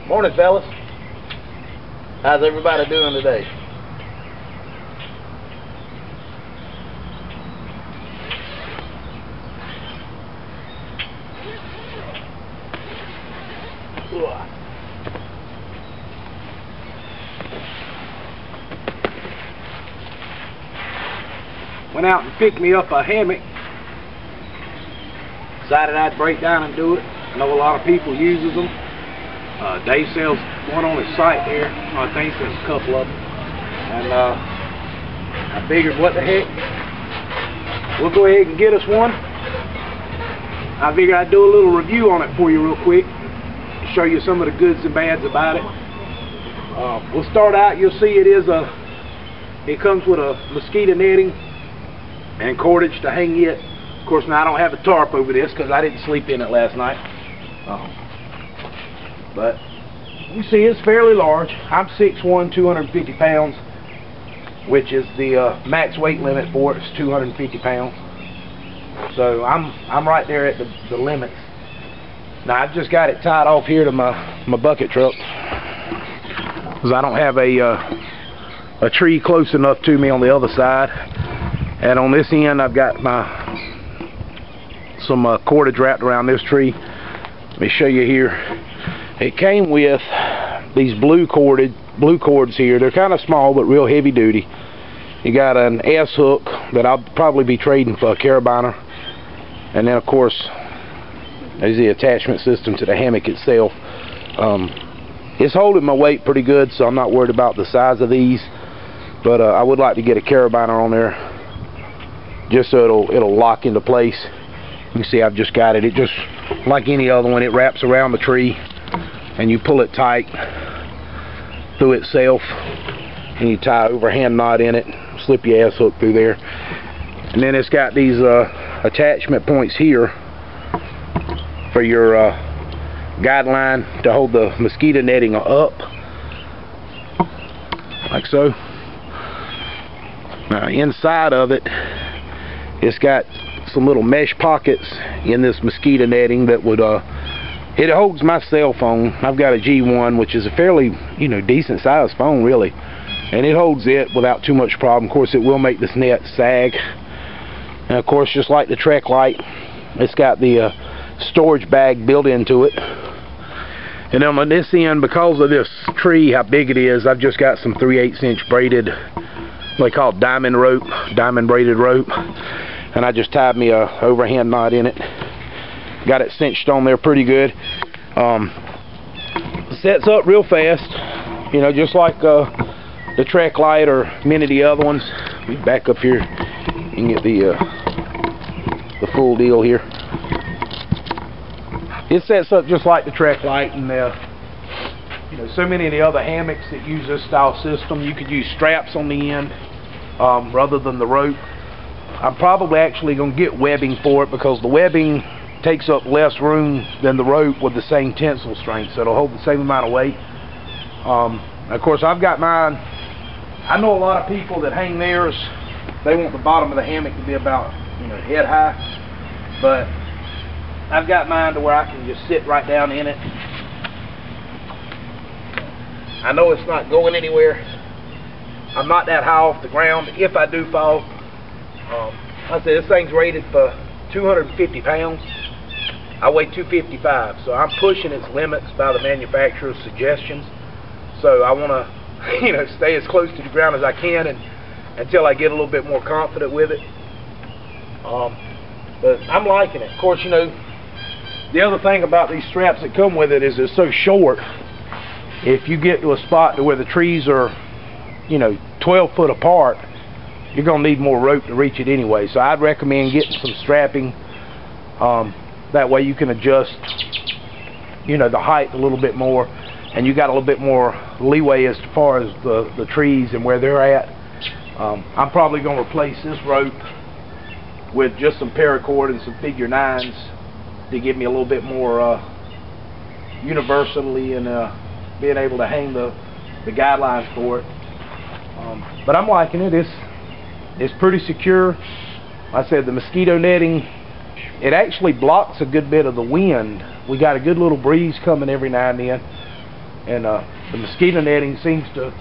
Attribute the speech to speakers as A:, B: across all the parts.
A: Morning, fellas. How's everybody doing today?
B: Went out and picked me up a hammock. Decided I'd break down and do it. I know a lot of people uses them. Dave sells one on his site there. I think there's a couple of them. And I figured, what the heck? We'll go ahead and get us one. I figured I'd do a little review on it for you real quick. Show you some of the goods and bads about it. We'll start out. You'll see it comes with a mosquito netting and cordage to hang it. Of course, now I don't have a tarp over this because I didn't sleep in it last night. But you see it's fairly large. I'm 6'1", 250 pounds, which is the max weight limit for it. It's 250 pounds. So I'm right there at the limits. Now I've just got it tied off here to my bucket truck because I don't have a tree close enough to me on the other side. And on this end I've got some cordage wrapped around this tree. Let me show you here. It came with these blue cords here. They're kind of small but real heavy duty. You got an S hook that I'll probably be trading for a carabiner. And then of course there's the attachment system to the hammock itself. It's holding my weight pretty good, so I'm not worried about the size of these. But I would like to get a carabiner on there, just so it'll lock into place. You can see I've just got it. It just, like any other one, it wraps around the tree and you pull it tight through itself, and you tie an overhand knot in it, slip your ass hook through there. And then it's got these attachment points here for your guideline to hold the mosquito netting up, like so. Now inside of it, it's got some little mesh pockets in this mosquito netting that would it holds my cell phone. I've got a G1, which is a fairly decent sized phone really, and it holds it without too much problem. Of course it will make this net sag, and of course just like the Trek light, it's got the storage bag built into it. And then on this end, because of this tree, how big it is, I've just got some 3/8 inch braided, what they call diamond braided rope, and I just tied me a overhand knot in it. Got it cinched on there pretty good. Sets up real fast, just like the Trek light or many of the other ones. We back up here, you can get the full deal here. It sets up just like the Trek light, and so many of the other hammocks that use this style system, you could use straps on the end rather than the rope. I'm probably actually going to get webbing for it because the webbing takes up less room than the rope with the same tensile strength, so it'll hold the same amount of weight. Of course I've got mine. I know a lot of people that hang theirs, they want the bottom of the hammock to be about head high, but I've got mine to where I can just sit right down in it. I know it's not going anywhere. I'm not that high off the ground. If I do fall, like I said, this thing's rated for 250 pounds. I weigh 255, so I'm pushing its limits by the manufacturer's suggestions. So I want to, stay as close to the ground as I can until I get a little bit more confident with it. But I'm liking it. Of course, the other thing about these straps that come with it is they're so short. If you get to a spot to where the trees are, 12 foot apart, you're going to need more rope to reach it anyway. So I'd recommend getting some strapping. That way you can adjust, the height a little bit more, and you got a little bit more leeway as far as the trees and where they're at. I'm probably going to replace this rope with just some paracord and some figure 9s to give me a little bit more universally and being able to hang the guidelines for it. But I'm liking it. It's pretty secure. Like I said, the mosquito netting, it actually blocks a good bit of the wind. We got a good little breeze coming every now and then, and the mosquito netting seems to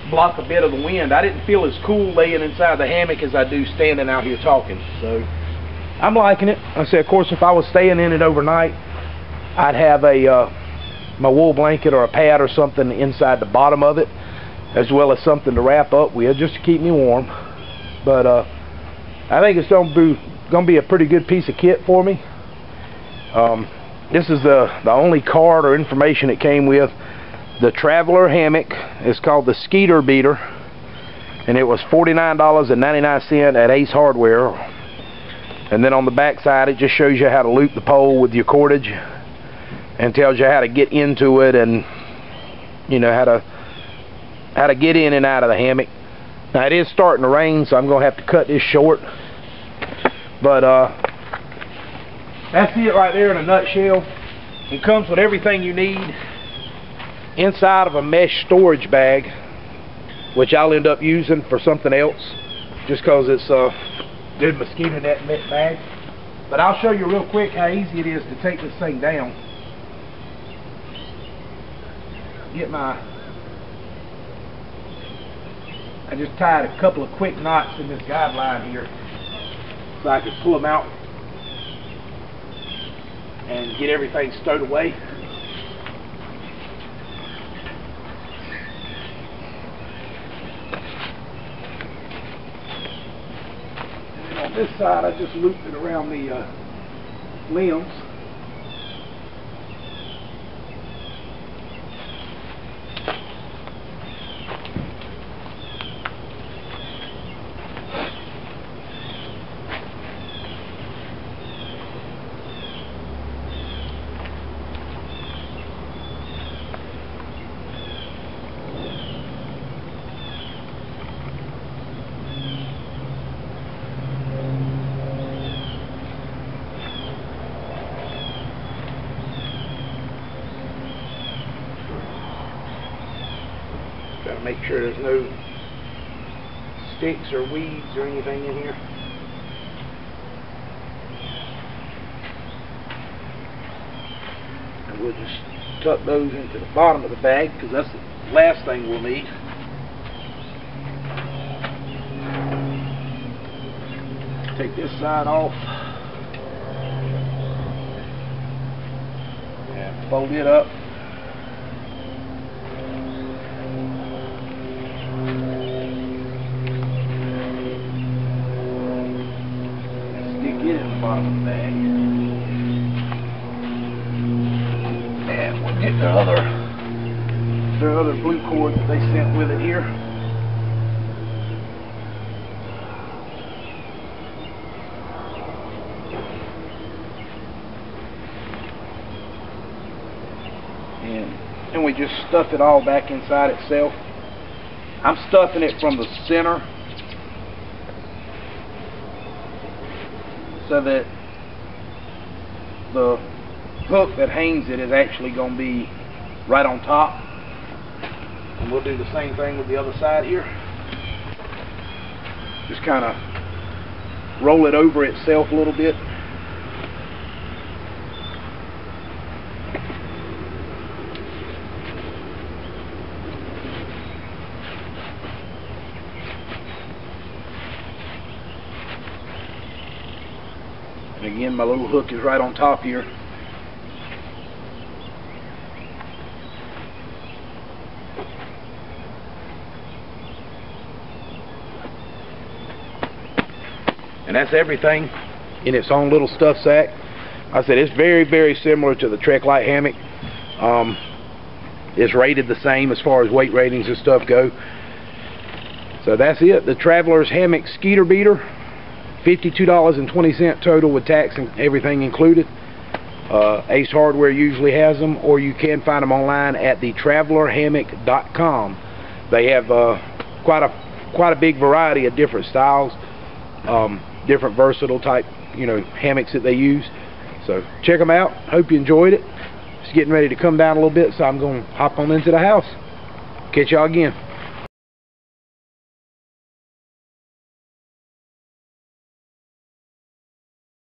B: block a bit of the wind. I didn't feel as cool laying inside the hammock as I do standing out here talking, so I'm liking it. I said, of course, if I was staying in it overnight, I'd have a my wool blanket or a pad or something inside the bottom of it, as well as something to wrap up with just to keep me warm. But I think it's going to be a pretty good piece of kit for me. This is the only card or information it came with. The Traveler hammock is called the Skeeter Beater, and it was $49.99 at Ace Hardware. And then on the back side, it just shows you how to loop the pole with your cordage and tells you how to get into it, and you know how to get in and out of the hammock. Now it is starting to rain, so I'm gonna have to cut this short, but that's it right there in a nutshell. It comes with everything you need inside of a mesh storage bag, which I'll end up using for something else just because it's a good mosquito net bag. But I'll show you real quick how easy it is to take this thing down. I just tied a couple of quick knots in this guideline here so I could pull them out and get everything stowed away. And then on this side, I just looped it around the limbs. Got to make sure there's no sticks or weeds or anything in here. And we'll just tuck those into the bottom of the bag because that's the last thing we'll need. Take this side off and fold it up. Get in the bottom of the bag, and we'll get their other blue cord that they sent with it here. And then we just stuff it all back inside itself. I'm stuffing it from the center, so that the hook that hangs it is actually going to be right on top. And we'll do the same thing with the other side here. Just kind of roll it over itself a little bit. And again, my little hook is right on top here. And that's everything in its own little stuff sack. I said it's very, very similar to the Trek Lite hammock. It's rated the same as far as weight ratings and stuff go. So that's it. The Traveler's Hammock Skeeter Beater. $52.20 total with tax and everything included. Ace Hardware usually has them, or you can find them online at thetravelerhammock.com. They have quite a big variety of different styles, different versatile type, hammocks that they use. So check them out. Hope you enjoyed it. It's getting ready to come down a little bit, so I'm going to hop on into the house. Catch y'all again.